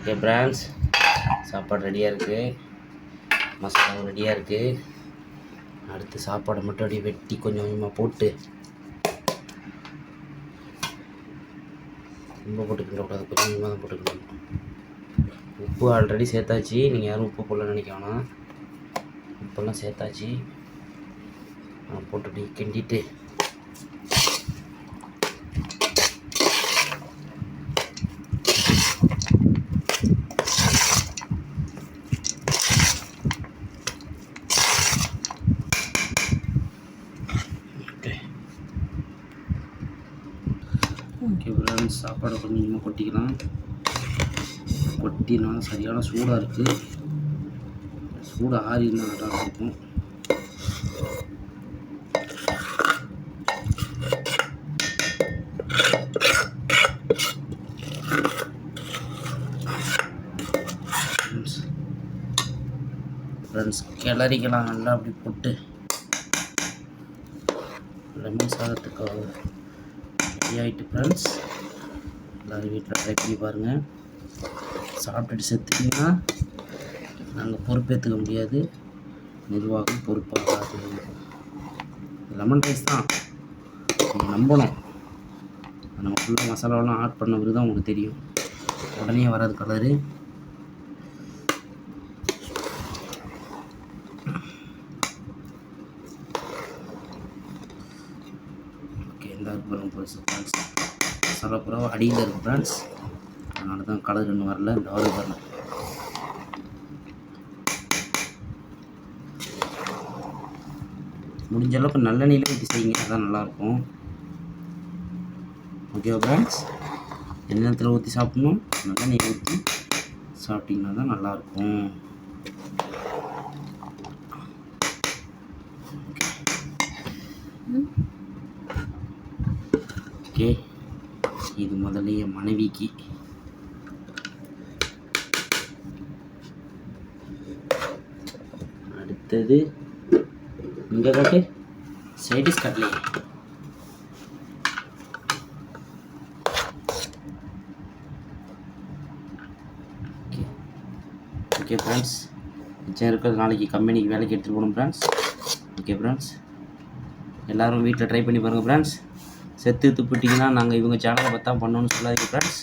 Okay France, சாப்பாடு ரெடியாக இருக்குது, மசாலாவும் ரெடியாக இருக்குது. அடுத்து சாப்பாடை மட்டும் அப்படியே வெட்டி கொஞ்சம் கொஞ்சமாக போட்டு, ரொம்ப போட்டுக்கிட்டக்கூடாது, கொஞ்சம் கொஞ்சமாக தான் போட்டுக்கணும். உப்பு ஆல்ரெடி சேர்த்தாச்சு, நீங்கள் யாரும் உப்பு போடல நினைக்க வேணாம். உப்பெல்லாம் சேர்த்தாச்சு. போட்டு அப்படி கிண்டிட்டு ஓகே ஃப்ரெண்ட்ஸ், சாப்பாடை கொஞ்சமாக கொட்டிக்கலாம். கொட்டினால சரியான சூடாக இருக்குது. சூடு ஆறினா நல்லா இருக்கும். ஃப்ரெண்ட்ஸ் கிளறிக்கலாம் நல்லா அப்படி போட்டு. லெமன் சாதத்துக்காக ரெடி ஆகிட்டு ஃப்ரெண்ட்ஸ். எல்லோரும் வீட்டில் ட்ரை பண்ணி பாருங்கள். சாப்பிட்டுட்டு செத்துட்டிங்கன்னா நாங்கள் பொறுப்பேற்றுக்க முடியாது, நிர்வாகம் பொறுப்பாகாது. லெமன் ரைஸ் தான், நீங்கள் நம்பணும். நம்ம ஃபுல்லாக மசாலாவெல்லாம் ஆட் பண்ண பிறகு தான் உங்களுக்கு தெரியும். உடனே வராது கலரு. ஓகே, இந்த ஃப்ரெண்ட்ஸ் மசாலா பூரா அடியில் இருக்குது ஃப்ரெண்ட்ஸ், அதனால தான் கலர் இன்னும் வரல. இந்த ஆறு வரல. முடிஞ்ச அளவுக்கு நல்லெண்ணெயில் ஊற்றி செய்யுங்க, அதான் நல்லாயிருக்கும். ஓகே ஃப்ரெண்ட்ஸ், எண்ணெயில் ஊற்றி சாப்பிட்ணும், நல்லெண்ணெய் ஊற்றி சாப்பிட்டிங்கன்னா தான் நல்லாயிருக்கும். ஓகே, இது முதல்ல என் மனைவிக்கு. அடுத்தது இங்கே காட்டு சைடிஷ் கட்லி. ஓகே ஃப்ரெண்ட்ஸ், மிச்சம் இருக்கிறது நாளைக்கு கம்பெனிக்கு வேலைக்கு எடுத்துகிட்டு போகணும் ஃப்ரெண்ட்ஸ். ஓகே ஃப்ரெண்ட்ஸ், எல்லோரும் வீட்டில் ட்ரை பண்ணி பாருங்கள் ஃப்ரெண்ட்ஸ். செத்து துப்பிட்டிங்கன்னா நாங்கள் இவங்க சேனலை பார்த்தா பண்ணணும்னு சொல்லாதீங்க ஃப்ரெண்ட்ஸ்.